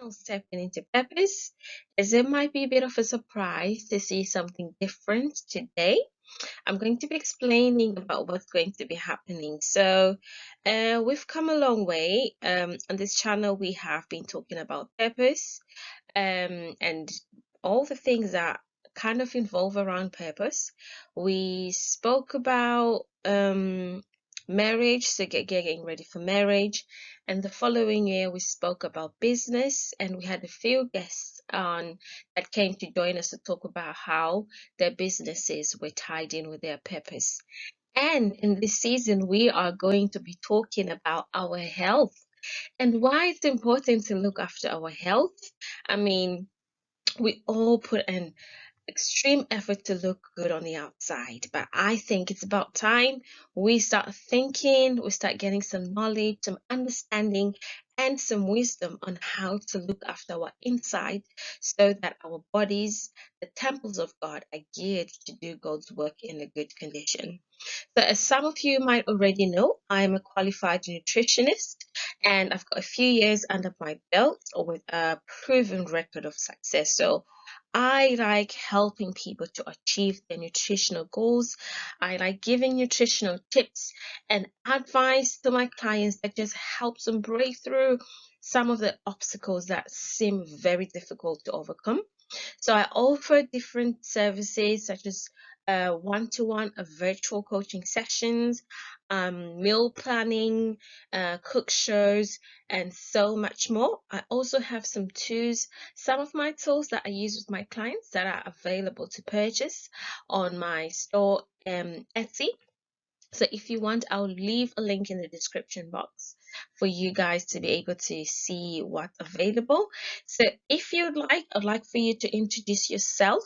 Stepping into purpose, as it might be a bit of a surprise to see something different today. I'm going to be explaining about what's going to be happening. We've come a long way. On this channel, we have been talking about purpose, and all the things that kind of involve around purpose. We spoke about marriage, so getting ready for marriage, and the following year we spoke about business, and we had a few guests on that came to join us to talk about how their businesses were tied in with their purpose. And in this season, we are going to be talking about our health and why it's important to look after our health. I mean, we all put an extreme effort to look good on the outside, but I think it's about time we start thinking, we start getting some knowledge, some understanding, and some wisdom on how to look after our inside so that our bodies, the temples of God, are geared to do God's work in a good condition. So, as some of you might already know, I am a qualified nutritionist and I've got a few years under my belt with a proven record of success. So, I like helping people to achieve their nutritional goals. I like giving nutritional tips and advice to my clients that just helps them break through some of the obstacles that seem very difficult to overcome. So I offer different services such as one-to-one virtual coaching sessions, meal planning, cook shows, and so much more. I also have some tools, some of my tools that I use with my clients that are available to purchase on my store, Etsy. So if you want, I'll leave a link in the description box for you guys to be able to see what's available. So if you'd like, I'd like for you to introduce yourself.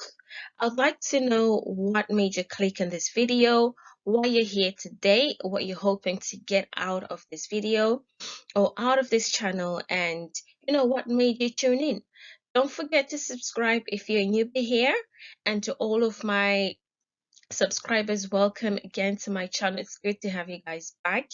I'd like to know what made you click on this video, why you're here today, what you're hoping to get out of this video or out of this channel, and what made you tune in. Don't forget to subscribe if you're a newbie here, and to all of my subscribers, welcome again to my channel. It's good to have you guys back.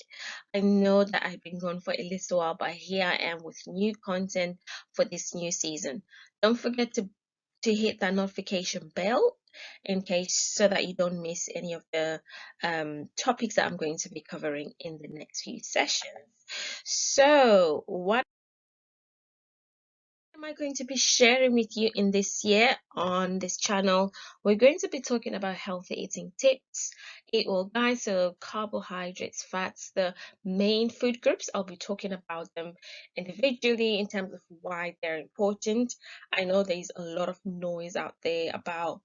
I know that I've been gone for a little while, but here I am with new content for this new season. Don't forget to hit that notification bell in case so that you don't miss any of the topics that I'm going to be covering in the next few sessions. So what am I going to be sharing with you in this year on this channel? We're going to be talking about healthy eating tips. It will guide so carbohydrates, fats, the main food groups. I'll be talking about them individually in terms of why they're important. I know there's a lot of noise out there about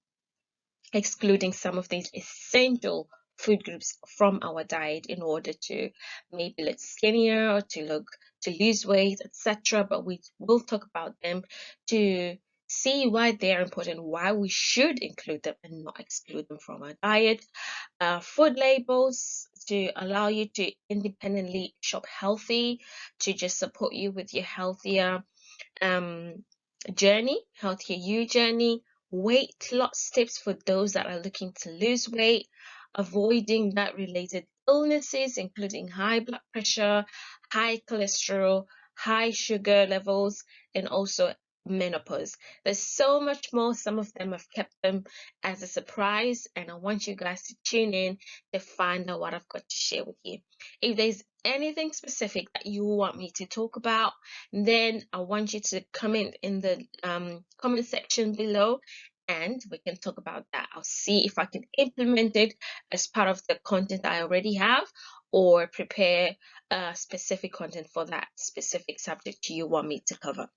excluding some of these essential food groups from our diet in order to maybe look skinnier or to lose weight, etc. But we will talk about them to see why they're important, why we should include them and not exclude them from our diet. Food labels to allow you to independently shop healthy, to just support you with your healthier um, healthier you journey, weight loss tips for those that are looking to lose weight, avoiding that related illnesses, including high blood pressure, high cholesterol, high sugar levels, and also menopause. There's so much more. Some of them have kept them as a surprise, and I want you guys to tune in to find out what I've got to share with you. If there's anything specific that you want me to talk about, then I want you to comment in the comment section below and we can talk about that. I'll see if I can implement it as part of the content I already have or prepare specific content for that specific subject you want me to cover.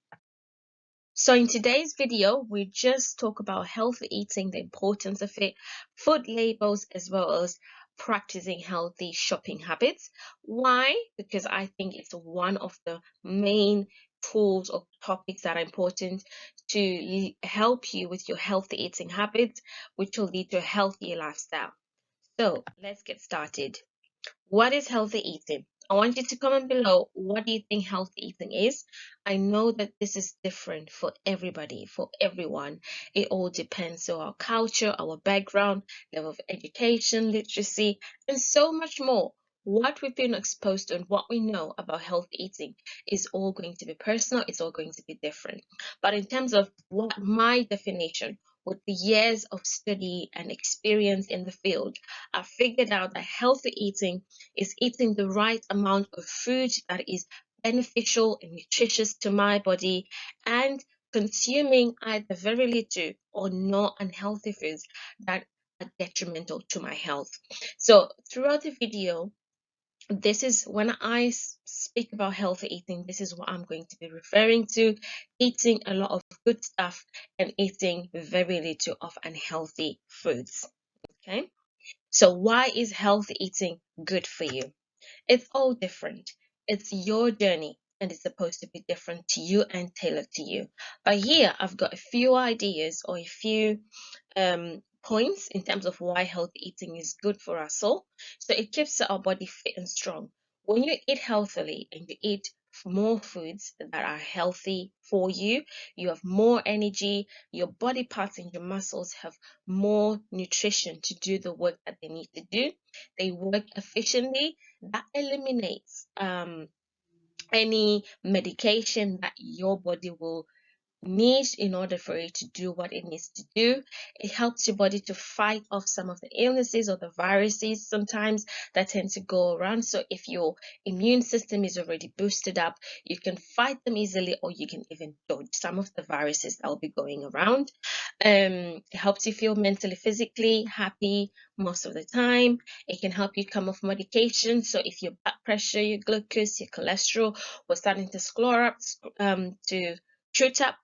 So in today's video, we just talk about healthy eating, the importance of it, food labels, as well as practicing healthy shopping habits. Why? Because I think it's one of the main tools or topics that are important to help you with your healthy eating habits, which will lead to a healthier lifestyle. So let's get started. What is healthy eating? I want you to comment below, what do you think healthy eating is? I know that this is different for everybody, for everyone. It all depends on our culture, our background, level of education, literacy, and so much more. what we've been exposed to and what we know about healthy eating is all going to be personal, it's all going to be different. But in terms of what my definition, with the years of study and experience in the field, I figured out that healthy eating is eating the right amount of food that is beneficial and nutritious to my body, and consuming either very little or no unhealthy foods that are detrimental to my health. So throughout the video, this is when I speak about healthy eating, this is what I'm going to be referring to: eating a lot of good stuff and eating very little of unhealthy foods. Okay, so why is healthy eating good for you? It's all different. It's your journey, and it's supposed to be different to you and tailored to you. But here I've got a few ideas or a few points in terms of why healthy eating is good for our soul. So it keeps our body fit and strong. When you eat healthily and you eat more foods that are healthy for you, you have more energy, your body parts and your muscles have more nutrition to do the work that they need to do. They work efficiently. That eliminates any medication that your body will need in order for it to do what it needs to do. It helps your body to fight off some of the illnesses or the viruses sometimes that tend to go around. So if your immune system is already boosted up, you can fight them easily, or you can even dodge some of the viruses that will be going around. It helps you feel mentally, physically happy most of the time. It can help you come off medication. So if your blood pressure, your glucose, your cholesterol was starting to screw up, to shoot up,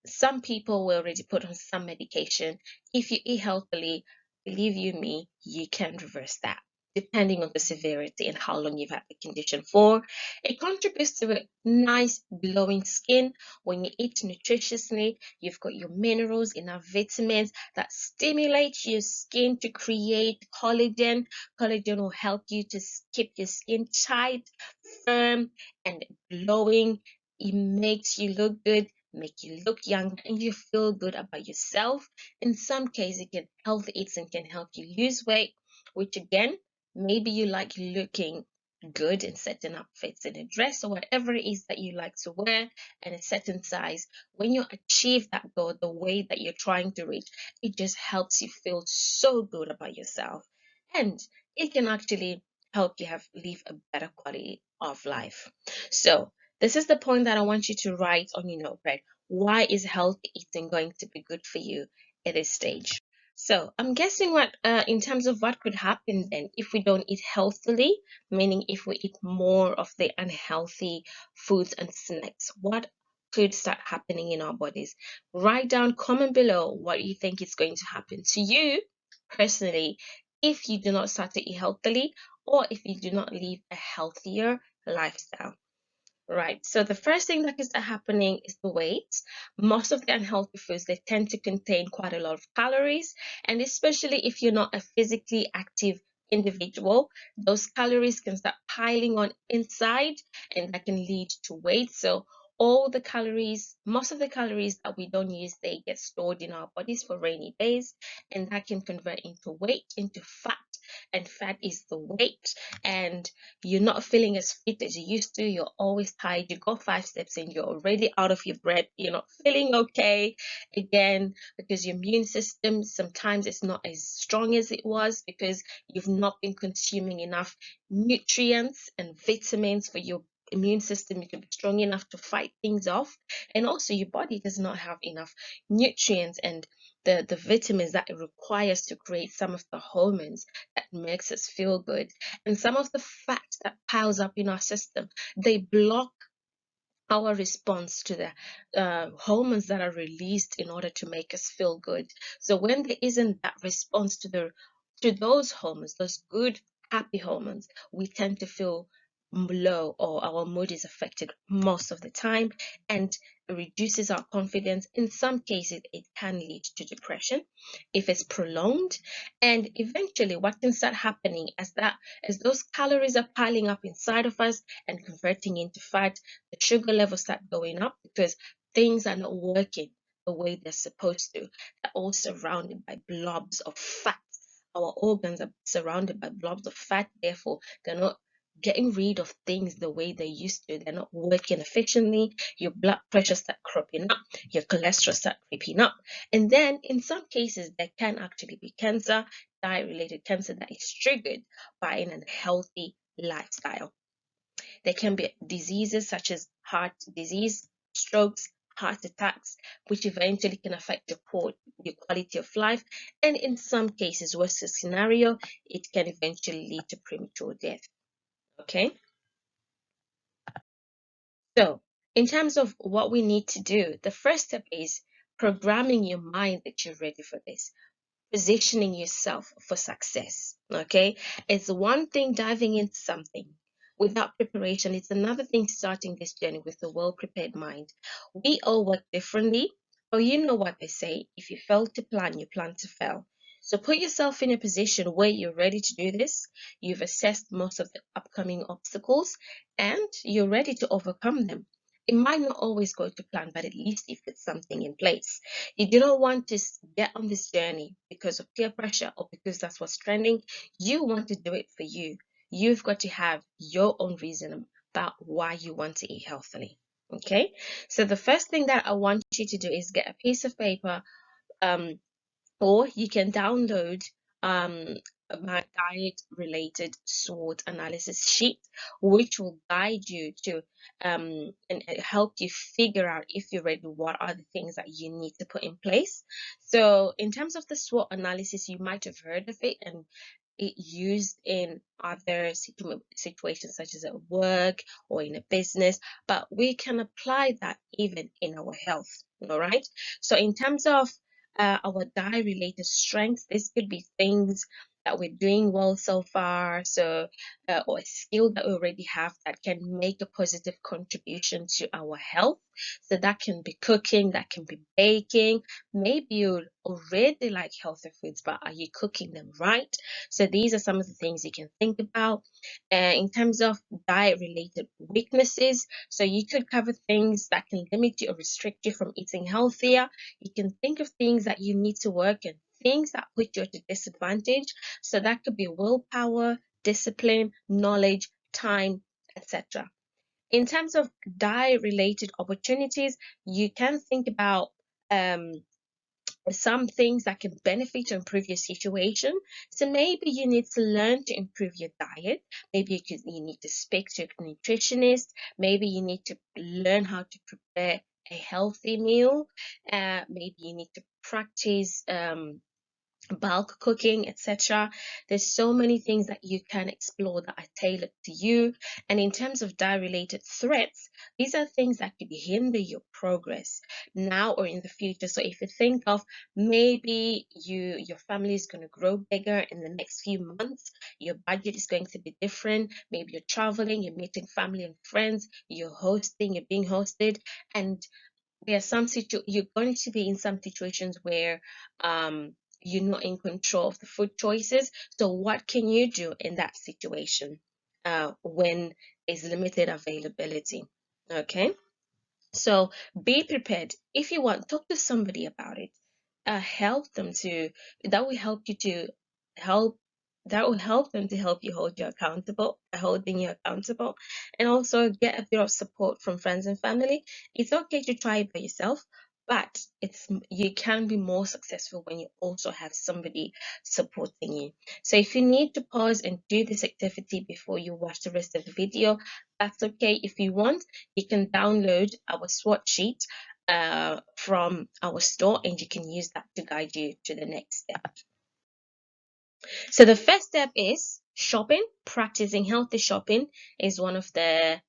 some people will already put on some medication. If you eat healthily, believe you me, you can reverse that, depending on the severity and how long you've had the condition for. It contributes to a nice glowing skin. When you eat nutritiously, you've got your minerals, enough vitamins that stimulate your skin to create collagen. Collagen will help you to keep your skin tight, firm, and glowing. It makes you look good, make you look young, and you feel good about yourself. In some cases, healthy eating can help you lose weight, which again, maybe you like looking good in certain outfits, in a dress or whatever it is that you like to wear, and a certain size. When you achieve that goal the way that you're trying to reach, it just helps you feel so good about yourself, and it can actually help you live a better quality of life. So this is the point that I want you to write on your notepad. Why is healthy eating going to be good for you at this stage? So I'm guessing in terms of what could happen then if we don't eat healthily, meaning if we eat more of the unhealthy foods and snacks, what could start happening in our bodies? Write down, comment below what you think is going to happen to you personally if you do not start to eat healthily, or if you do not live a healthier lifestyle. Right. So the first thing that is happening is the weight. Most of the unhealthy foods, they tend to contain quite a lot of calories, and especially if you're not a physically active individual, those calories can start piling on inside, and that can lead to weight. So all the calories, most of the calories that we don't use, they get stored in our bodies for rainy days, and that can convert into weight, into fat, and fat is the weight. And you're not feeling as fit as you used to, you're always tired, you go 5 steps and you're already out of your breath, you're not feeling okay again, because your immune system sometimes it's not as strong as it was, because you've not been consuming enough nutrients and vitamins for your immune system to be strong enough to fight things off. And also your body does not have enough nutrients and the vitamins that it requires to create some of the hormones that makes us feel good. And some of the fat that piles up in our system, they block our response to the hormones that are released in order to make us feel good. So when there isn't that response to those hormones, those good happy hormones, we tend to feel low, or our mood is affected most of the time, and it reduces our confidence. In some cases it can lead to depression if it's prolonged. And eventually what can start happening as those calories are piling up inside of us and converting into fat, the sugar levels start going up because things are not working the way they're supposed to. They're all surrounded by blobs of fat. Our organs are surrounded by blobs of fat, therefore, they're not getting rid of things the way they used to. They're not working efficiently. Your blood pressure start cropping up, your cholesterol start creeping up. And then in some cases, there can actually be cancer, diet-related cancer that is triggered by an unhealthy lifestyle. There can be diseases such as heart disease, strokes, heart attacks, which eventually can affect your quality of life. And in some cases, worst case scenario, it can eventually lead to premature death. Okay. So, in terms of what we need to do, the first step is programming your mind that you're ready for this, positioning yourself for success. Okay, it's one thing diving into something without preparation, it's another thing starting this journey with a well prepared mind. We all work differently, but you know what they say, if you fail to plan, you plan to fail. So put yourself in a position where you're ready to do this, you've assessed most of the upcoming obstacles, and you're ready to overcome them. It might not always go to plan, but at least you've got something in place. You do not want to get on this journey because of peer pressure or because that's what's trending. You want to do it for you. You've got to have your own reason about why you want to eat healthily. Okay, so the first thing that I want you to do is get a piece of paper, um, or you can download um, my diet related SWOT analysis sheet, which will guide you to and help you figure out, if you're ready, what are the things that you need to put in place. So in terms of the SWOT analysis, you might have heard of it and it used in other situations such as at work or in a business, but we can apply that even in our health. All right, so in terms of our diet related strengths, this could be things that we're doing well so far, so or a skill that we already have that can make a positive contribution to our health. So that can be cooking, that can be baking. Maybe you already like healthy foods, but are you cooking them right? So these are some of the things you can think about. In terms of diet related weaknesses, so you could cover things that can limit you or restrict you from eating healthier. You can think of things that you need to work on, things that put you at a disadvantage. So that could be willpower, discipline, knowledge, time, etc. In terms of diet related opportunities, you can think about some things that can benefit to improve your situation. So maybe you need to learn to improve your diet. Maybe you need to speak to a nutritionist. Maybe you need to learn how to prepare a healthy meal. Maybe you need to practice bulk cooking, etc. There's so many things that you can explore that are tailored to you. And in terms of diet related threats, these are things that could hinder your progress now or in the future. So if you think of, maybe your family is going to grow bigger in the next few months, your budget is going to be different, maybe you're traveling, you're meeting family and friends, you're being hosted, and there are you're going to be in some situations where you're not in control of the food choices. So what can you do in that situation when there's limited availability? Okay, so be prepared. If you want, talk to somebody about it. Help them to, that will help you to help, that will help them to help you holding you accountable, and also get a bit of support from friends and family. It's okay to try it by yourself, but you can be more successful when you also have somebody supporting you. So if you need to pause and do this activity before you watch the rest of the video, that's okay. If you want, you can download our SWOT sheet from our store, and you can use that to guide you to the next step. So the first step is shopping. Practicing healthy shopping is one of the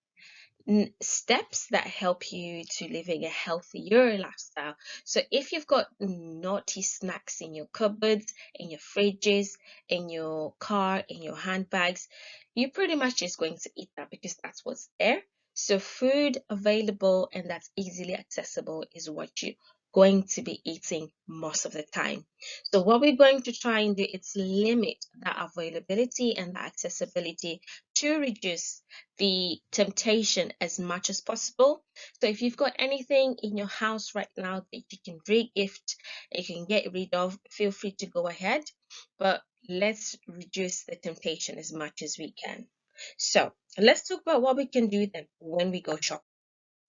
steps that help you to living a healthier lifestyle. So if you've got naughty snacks in your cupboards, in your fridges, in your car, in your handbags, you're pretty much just going to eat that because that's what's there. So food available and that's easily accessible is what you're going to be eating most of the time. So what we're going to try and do is limit that availability and the accessibility to reduce the temptation as much as possible. So if you've got anything in your house right now that you can re-gift, you can get rid of, feel free to go ahead. But let's reduce the temptation as much as we can. So let's talk about what we can do then when we go shopping.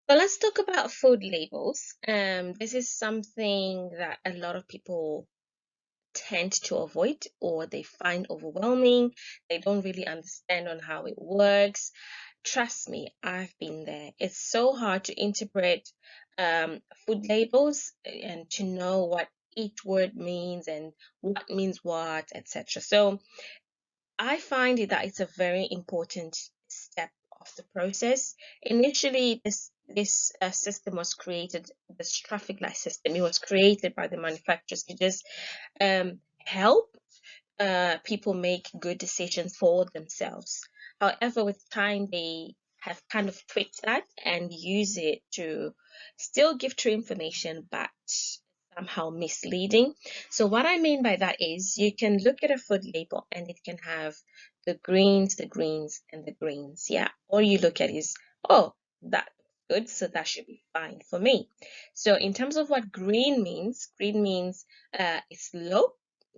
So let's talk about food labels. This is something that a lot of people tend to avoid or they find overwhelming. They don't really understand on how it works. Trust me, I've been there. It's so hard to interpret food labels and to know what each word means and what means what, etc. So I find it that it's a very important step of the process. Initially, this system was created, this traffic light system. It was created by the manufacturers to just help people make good decisions for themselves. However, with time, they have kind of tweaked that and use it to still give true information, but somehow misleading. So what I mean by that is you can look at a food label and it can have the greens, and the greens. Yeah. Or you look at it is, oh, that's good, so that should be fine for me. So in terms of what green means it's low.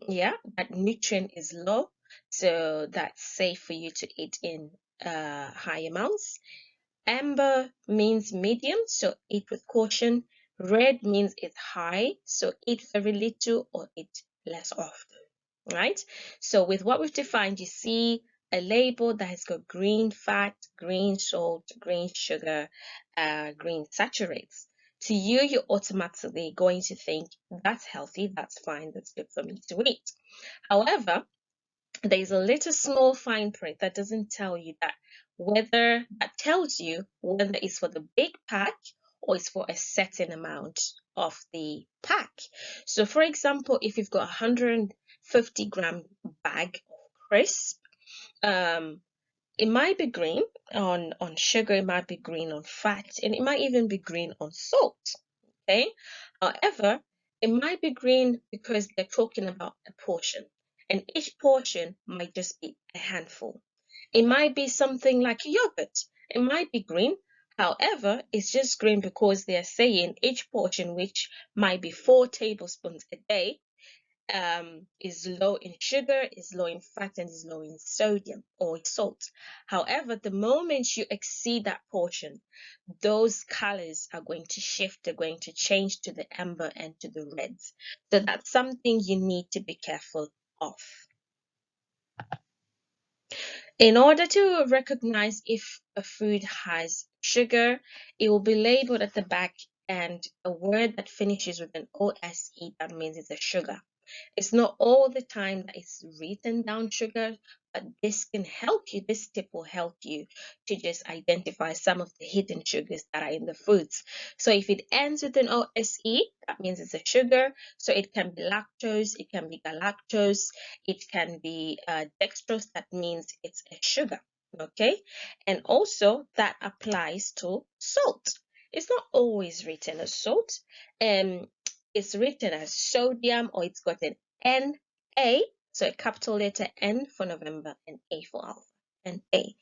Yeah, that nutrient is low, so that's safe for you to eat in high amounts. Amber means medium, so eat with caution. Red means it's high, so eat very little or eat less often, right? So with what we've defined, you see a label that has got green fat, green salt, green sugar, green saturates. To you, you're automatically going to think that's healthy, that's fine, that's good for me to eat. However, there's a little small fine print that doesn't tell you that tells you whether it's for the big pack or it's for a certain amount of the pack. So for example, if you've got a 150-gram bag of crisp, um, it might be green on sugar, it might be green on fat, and it might even be green on salt. Okay. However, it might be green because they're talking about a portion, and each portion might just be a handful. It might be something like yogurt. It might be green. However, it's just green because they're saying each portion, which might be 4 tablespoons a day, is low in sugar, is low in fat, and is low in sodium or salt. However, the moment you exceed that portion, those colors are going to shift, they're going to change to the amber and to the reds. So that's something you need to be careful of. In order to recognize if a food has sugar, it will be labeled at the back, and a word that finishes with an OSE, that means it's a sugar. It's not all the time that it's written down sugar, but this can help you. This tip will help you to just identify some of the hidden sugars that are in the foods. So if it ends with an OSE, that means it's a sugar. So it can be lactose, it can be galactose, it can be dextrose, that means it's a sugar. Okay, and also that applies to salt. It's not always written as salt. It's written as sodium, or it's got an Na, so a capital letter N for November and A for Alpha, and A,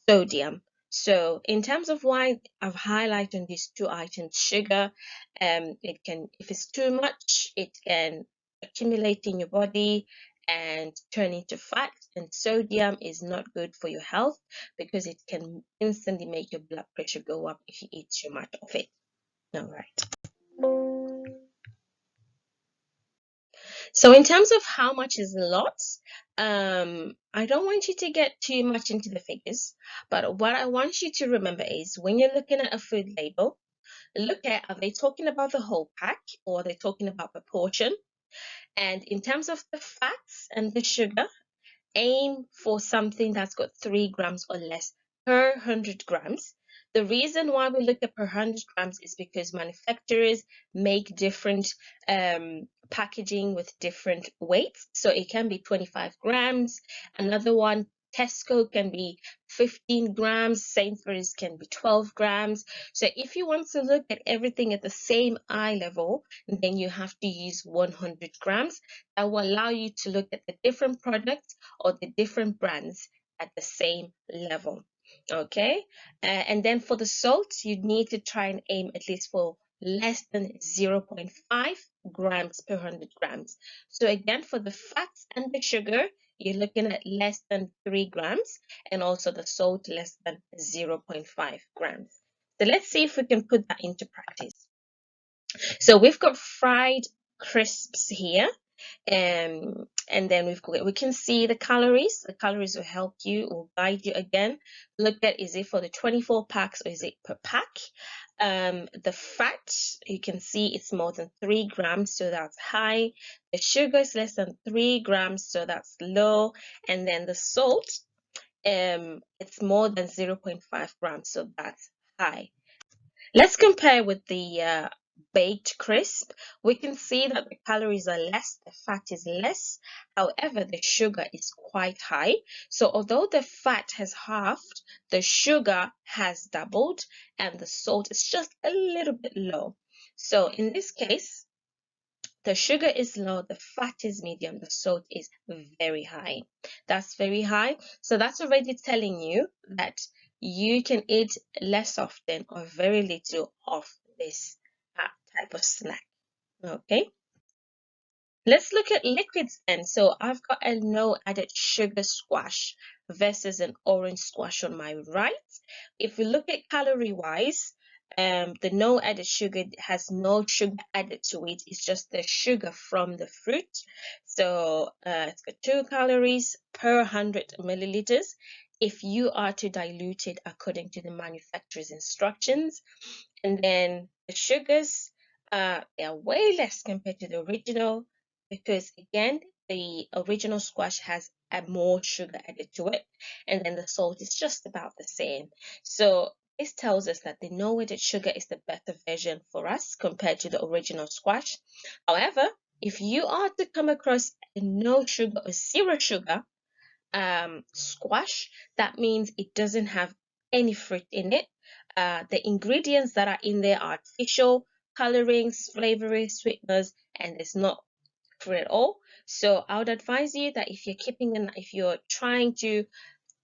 sodium. So in terms of why I've highlighted these two items, sugar, it can, if it's too much, it can accumulate in your body and turn into fat, and sodium is not good for your health because it can instantly make your blood pressure go up if you eat too much of it. All right. So in terms of how much is a lot, I don't want you to get too much into the figures, but what I want you to remember is when you're looking at a food label, look at, are they talking about the whole pack or are they talking about the portion? And in terms of the fats and the sugar, aim for something that's got 3 grams or less per 100 grams. The reason why we look at per 100 grams is because manufacturers make different packaging with different weights. So it can be 25 grams. Another one, Tesco, can be 15 grams. Sainsbury's can be 12 grams. So if you want to look at everything at the same eye level, then you have to use 100 grams. That will allow you to look at the different products or the different brands at the same level. Okay, and then for the salt, you need to try and aim at least for less than 0.5 grams per 100 grams. So again, for the fats and the sugar, you're looking at less than 3 grams, and also the salt less than 0.5 grams. So let's see if we can put that into practice. So we've got fried crisps here. And then we can see the calories. The calories will help you, will guide you again. Look at, is it for the 24 packs or is it per pack? The fat, you can see it's more than 3 grams, so that's high. The sugar is less than 3 grams, so that's low. And then the salt, it's more than 0.5 grams, so that's high. Let's compare with the baked crisp. We can see that the calories are less, the fat is less. However, the sugar is quite high. So although the fat has halved, the sugar has doubled, and the salt is just a little bit low. So in this case, the sugar is low, the fat is medium, the salt is very high. That's very high. So that's already telling you that you can eat less often or very little of this type of snack. Okay. Let's look at liquids then. So I've got a no added sugar squash versus an orange squash on my right. If we look at calorie wise, the no added sugar has no sugar added to it. It's just the sugar from the fruit. So it's got 2 calories per 100 milliliters. If you are to dilute it according to the manufacturer's instructions, and then the sugars, they are way less compared to the original, because again, the original squash has more sugar added to it, and then the salt is just about the same. So this tells us that the no added sugar is the better version for us compared to the original squash. However, if you are to come across a no sugar or 0 sugar squash, that means it doesn't have any fruit in it. The ingredients that are in there are artificial colorings, flavorings, sweeteners, and it's not fruit at all. So I would advise you that if you're trying to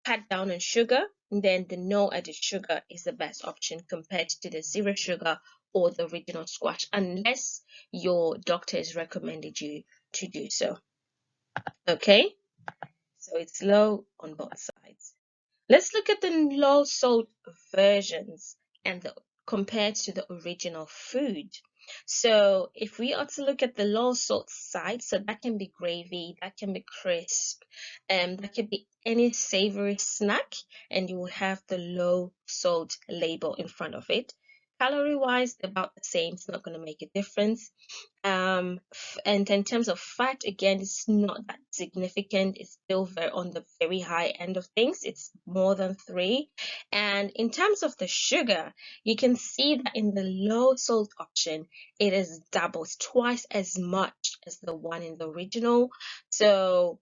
cut down on sugar, then the no added sugar is the best option compared to the 0 sugar or the original squash, unless your doctor has recommended you to do so. Okay, so it's low on both sides. Let's look at the low salt versions and compared to the original food. So if we are to look at the low salt side, so that can be gravy, that can be crisp, that can be any savory snack, and you will have the low salt label in front of it. Calorie wise, about the same, it's not going to make a difference. And in terms of fat, again, it's not that significant. It's still on the very high end of things. It's more than 3. And in terms of the sugar, you can see that in the low salt option, it is doubles, twice as much as the one in the original. So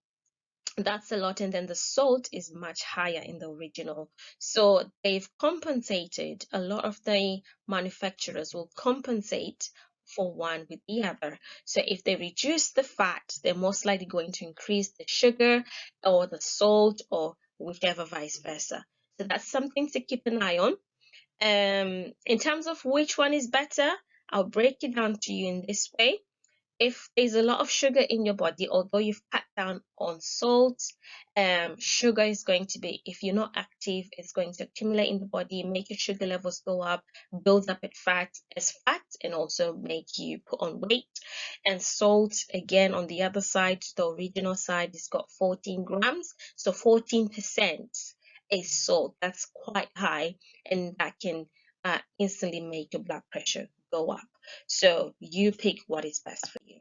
that's a lot, and then the salt is much higher in the original. So they've compensated, a lot of the manufacturers will compensate for one with the other. So if they reduce the fat, they're most likely going to increase the sugar or the salt, or whichever, vice versa. So that's something to keep an eye on. In terms of which one is better, I'll break it down to you in this way. If there's a lot of sugar in your body, although you've cut down on salt, sugar is going to be, if you're not active, it's going to accumulate in the body, make your sugar levels go up, build up as fat, and also make you put on weight. And salt, again, on the other side, the original side, it's got 14 grams, so 14% is salt. That's quite high, and that can instantly make your blood pressure go up. So you pick what is best for you.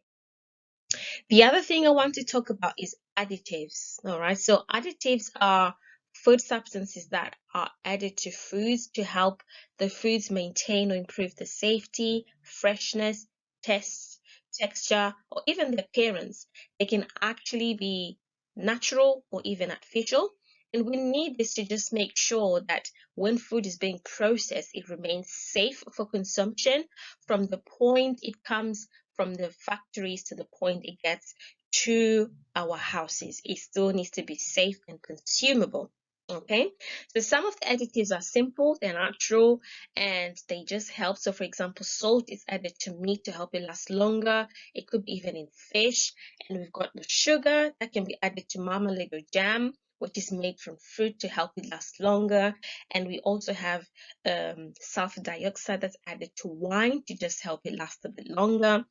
The other thing I want to talk about is additives. All right. So additives are food substances that are added to foods to help the foods maintain or improve the safety, freshness, taste, texture, or even the appearance. They can actually be natural or even artificial. And we need this to just make sure that when food is being processed, it remains safe for consumption from the point it comes from the factories to the point it gets to our houses. It still needs to be safe and consumable. Okay, so some of the additives are simple, they're natural, and they just help. So, for example, salt is added to meat to help it last longer. It could be even in fish. And we've got the sugar that can be added to marmalade or jam, which is made from fruit to help it last longer. And we also have sulfur dioxide that's added to wine to just help it last a bit longer.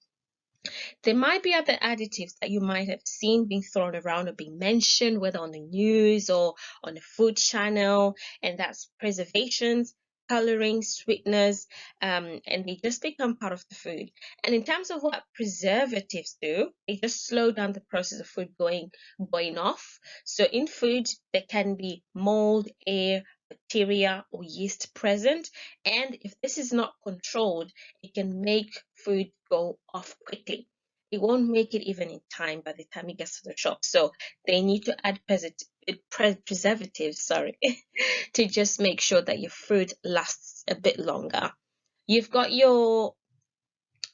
There might be other additives that you might have seen being thrown around or being mentioned, whether on the news or on the food channel, and that's preservations, coloring, sweeteners, and they just become part of the food. And in terms of what preservatives do, they just slow down the process of food going off. So in food, there can be mold, air, bacteria, or yeast present, and if this is not controlled, it can make food go off quickly. It won't make it even in time by the time it gets to the shop. So they need to add preservatives, sorry, to just make sure that your fruit lasts a bit longer. You've got your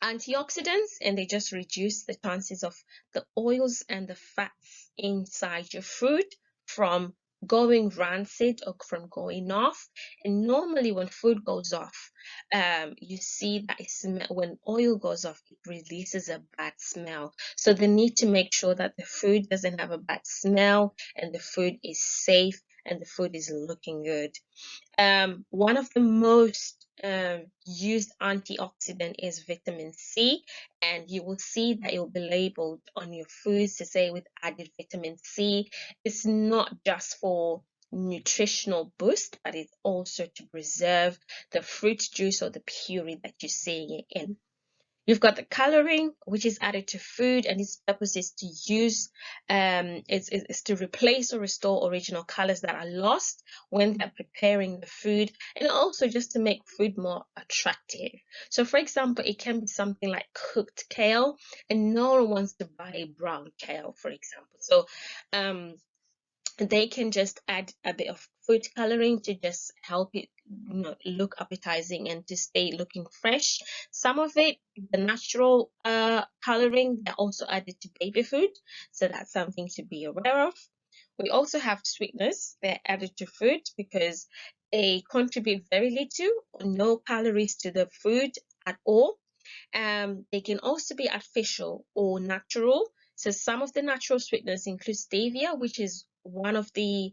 antioxidants, and they just reduce the chances of the oils and the fats inside your fruit from going rancid or from going off. And normally when food goes off, you see that when oil goes off, it releases a bad smell. So they need to make sure that the food doesn't have a bad smell, and the food is safe, and the food is looking good. One of the most used antioxidant is vitamin C, and you will see that it will be labeled on your foods to say with added vitamin C. It's not just for nutritional boost, but it's also to preserve the fruit juice or the puree that you're seeing it in. You've got the coloring, which is added to food, and its purpose is to use, is to replace or restore original colors that are lost when they're preparing the food, and also just to make food more attractive. So, for example, it can be something like cooked kale, and no one wants to buy brown kale, for example. So, they can just add a bit of food coloring to just help it look appetizing and to stay looking fresh. Some of it, the natural coloring, they're also added to baby food, so that's something to be aware of. We also have sweeteners, they're added to food because they contribute very little or no calories to the food at all. They can also be artificial or natural. So some of the natural sweeteners include stevia, which is one of the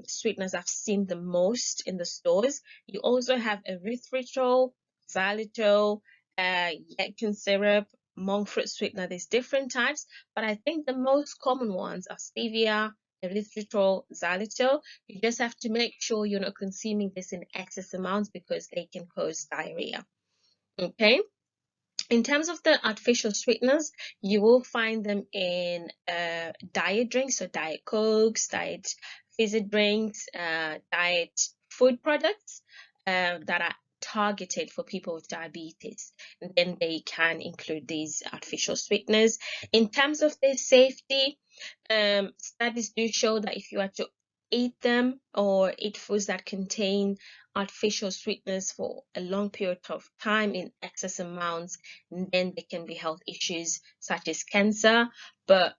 sweeteners I've seen the most in the stores. You also have erythritol, xylitol, yacon syrup, monk fruit sweetener. There's different types, but I think the most common ones are stevia, erythritol, xylitol. You just have to make sure you're not consuming this in excess amounts because they can cause diarrhea. Okay. In terms of the artificial sweeteners, you will find them in diet drinks, so diet cokes, diet fizzy drinks, diet food products that are targeted for people with diabetes. And then they can include these artificial sweeteners. In terms of their safety, studies do show that if you are to eat them or eat foods that contain artificial sweeteners for a long period of time in excess amounts, then there can be health issues such as cancer. But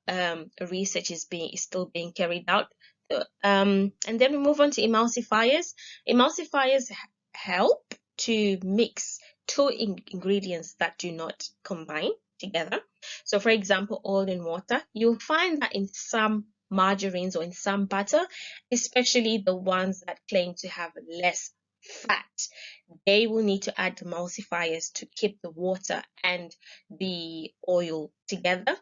research is still being carried out. And then we move on to emulsifiers. Emulsifiers help to mix two ingredients that do not combine together. So, for example, oil and water. You'll find that in some margarines or in some butter, especially the ones that claim to have less fat, they will need to add emulsifiers to keep the water and the oil together.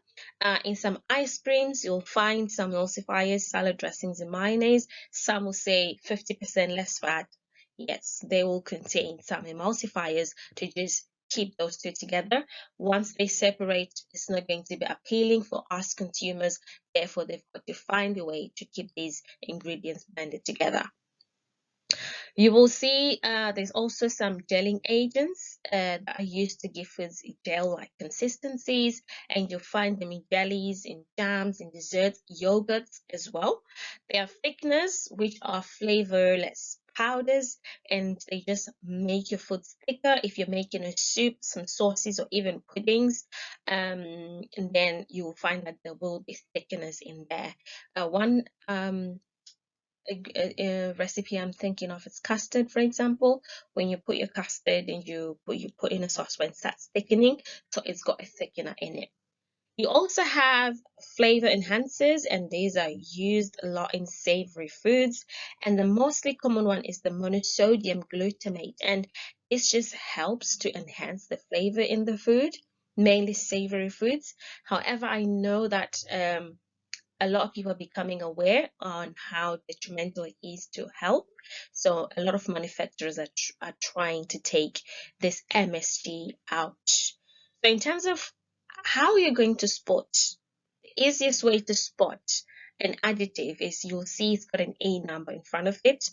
In some ice creams, you'll find some emulsifiers, salad dressings, and mayonnaise. Some will say 50% less fat. Yes, they will contain some emulsifiers to just keep those two together. Once they separate, it's not going to be appealing for us consumers. Therefore, they've got to find a way to keep these ingredients blended together. You will see there's also some gelling agents that are used to give foods gel-like consistencies, and you'll find them in jellies, in jams, in desserts, yogurts as well. They are thickeners, which are flavorless powders, and they just make your foods thicker. If you're making a soup, some sauces, or even puddings, and then you will find that there will be thickeners in there. One a recipe I'm thinking of is custard, for example. When you put your custard and you put in a saucepan, it starts thickening, so it's got a thickener in it. You also have flavor enhancers, and these are used a lot in savory foods. And the mostly common one is the monosodium glutamate, and this just helps to enhance the flavor in the food, mainly savory foods. However, I know that a lot of people are becoming aware on how detrimental it is to health. So a lot of manufacturers are trying to take this MSG out. So in terms of how you're going to spot, the easiest way to spot an additive is you'll see it's got an A number in front of it.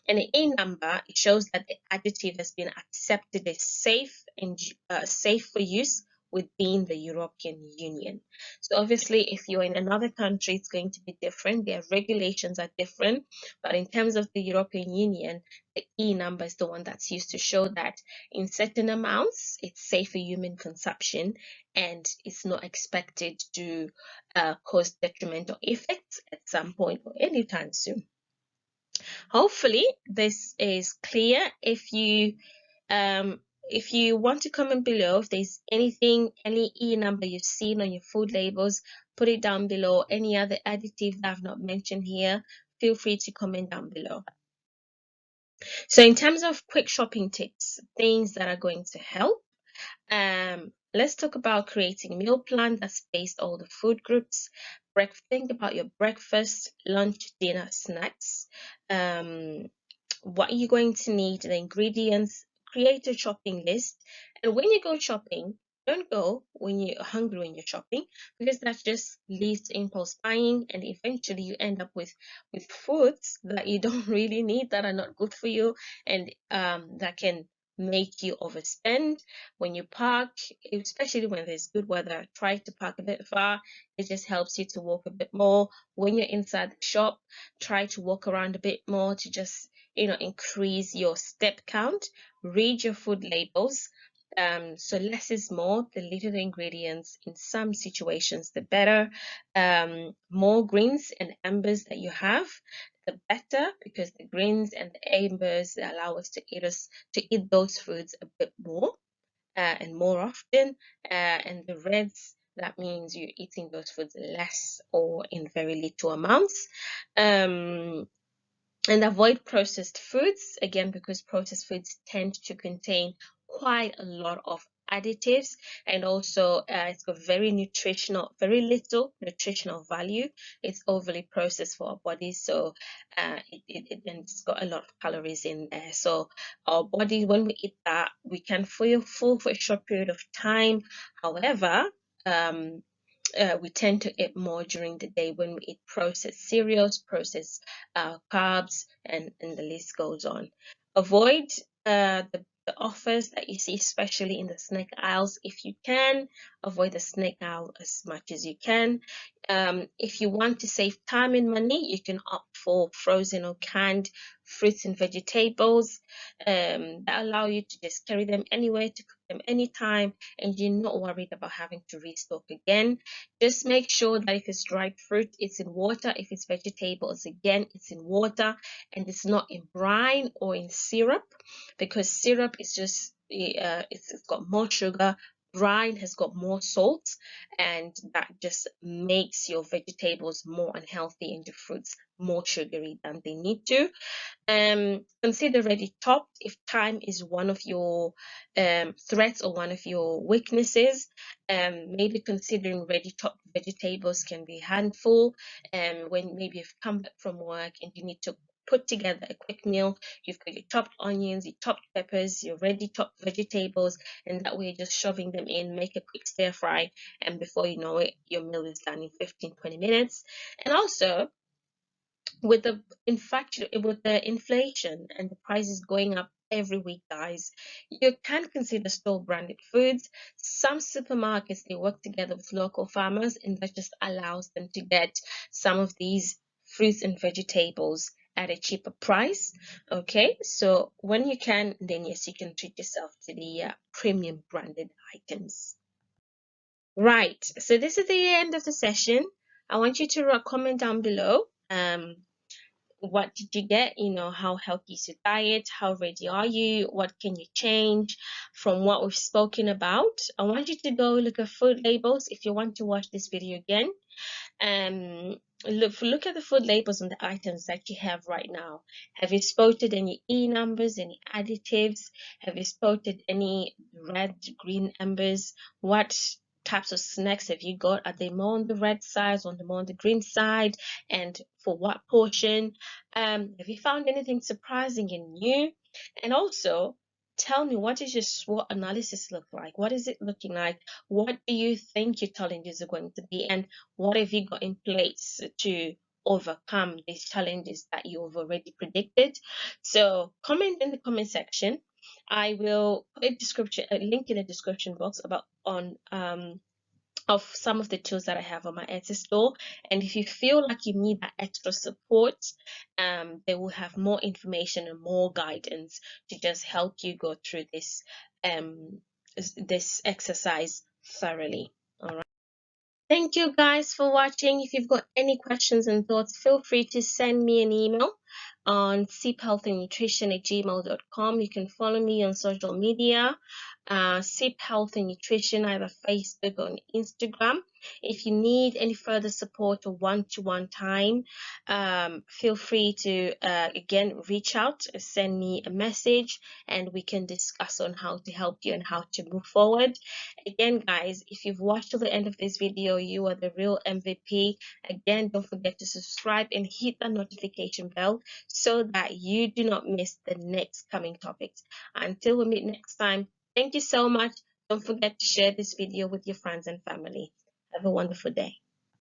And the A number, it shows that the additive has been accepted as safe and safe for use within the European Union. So obviously, if you're in another country, it's going to be different. Their regulations are different. But in terms of the European Union, the E number is the one that's used to show that in certain amounts, it's safe for human consumption and it's not expected to cause detrimental effects at some point or anytime soon. Hopefully, this is clear. If you want to comment below, if there's anything, any E number you've seen on your food labels, put it down below. Any other additive that I've not mentioned here, feel free to comment down below. So in terms of quick shopping tips, things that are going to help, let's talk about creating a meal plan that's based all the food groups. Think about your breakfast, lunch, dinner, snacks. What are you going to need, the ingredients, create a shopping list. And when you go shopping, don't go when you're hungry when you're shopping, because that just leads to impulse buying, and eventually you end up with foods that you don't really need, that are not good for you, and that can make you overspend. When you park, especially when there's good weather, try to park a bit far. It just helps you to walk a bit more. When you're inside the shop, try to walk around a bit more to just increase your step count. Read your food labels. So less is more. The little ingredients in some situations, the better. More greens and ambers that you have, the better, because the greens and the ambers allow us to eat those foods a bit more and more often. And the reds, that means you're eating those foods less or in very little amounts. And avoid processed foods, again, because processed foods tend to contain quite a lot of additives, and also it's got very little nutritional value. It's overly processed for our bodies, so it's got a lot of calories in there. So our body, when we eat that, we can feel full for a short period of time. However, we tend to eat more during the day when we eat processed cereals, processed carbs, and the list goes on. Avoid the offers that you see, especially in the snack aisles. If you can, avoid the snack aisle as much as you can. If you want to save time and money, you can opt for frozen or canned fruits and vegetables that allow you to just carry them anywhere, to cook them anytime, and you're not worried about having to restock again. Just make sure that if it's dried fruit, it's in water. If it's vegetables, again, it's in water, and it's not in brine or in syrup, because syrup is just it's got more sugar. Brine has got more salt, and that just makes your vegetables more unhealthy and your fruits more sugary than they need to. Consider ready topped if time is one of your threats or one of your weaknesses. Maybe considering ready topped vegetables can be a handful. When maybe you've come back from work and you need to put together a quick meal, you've got your chopped onions, your chopped peppers, your ready topped vegetables, and that way you're just shoving them in, make a quick stir fry, and before you know it, your meal is done in 15-20 minutes. And also, with the inflation and the prices going up every week, guys, you can consider store branded foods. Some supermarkets, they work together with local farmers, and that just allows them to get some of these fruits and vegetables at a cheaper price. Okay, so when you can, then yes, you can treat yourself to the premium branded items. Right, so this is the end of the session. I want you to comment down below what did you get? You know, how healthy is your diet? How ready are you? What can you change from what we've spoken about? I want you to go look at food labels if you want to watch this video again. Look at the food labels on the items that you have right now. Have you spotted any E numbers, any additives? Have you spotted any red, green embers? What types of snacks have you got? Are they more on the red side, or more on the green side? And for what portion? Have you found anything surprising and new? And also, tell me, what does your SWOT analysis look like? What is it looking like? What do you think your challenges are going to be? And what have you got in place to overcome these challenges that you've already predicted? So comment in the comment section. I will put a link in the description box about of some of the tools that I have on my Etsy store. And if you feel like you need that extra support, they will have more information and more guidance to just help you go through this exercise thoroughly. All right. Thank you guys for watching. If you've got any questions and thoughts, feel free to send me an email on siphealthandnutrition@gmail.com. You can follow me on social media, Sip Health and Nutrition, either Facebook or Instagram. If you need any further support or one-to-one time, feel free to again reach out, send me a message, and we can discuss on how to help you and how to move forward. Again, guys, if you've watched to the end of this video, you are the real MVP. Again, don't forget to subscribe and hit the notification bell so that you do not miss the next coming topics. Until we meet next time, thank you so much. Don't forget to share this video with your friends and family. Have a wonderful day.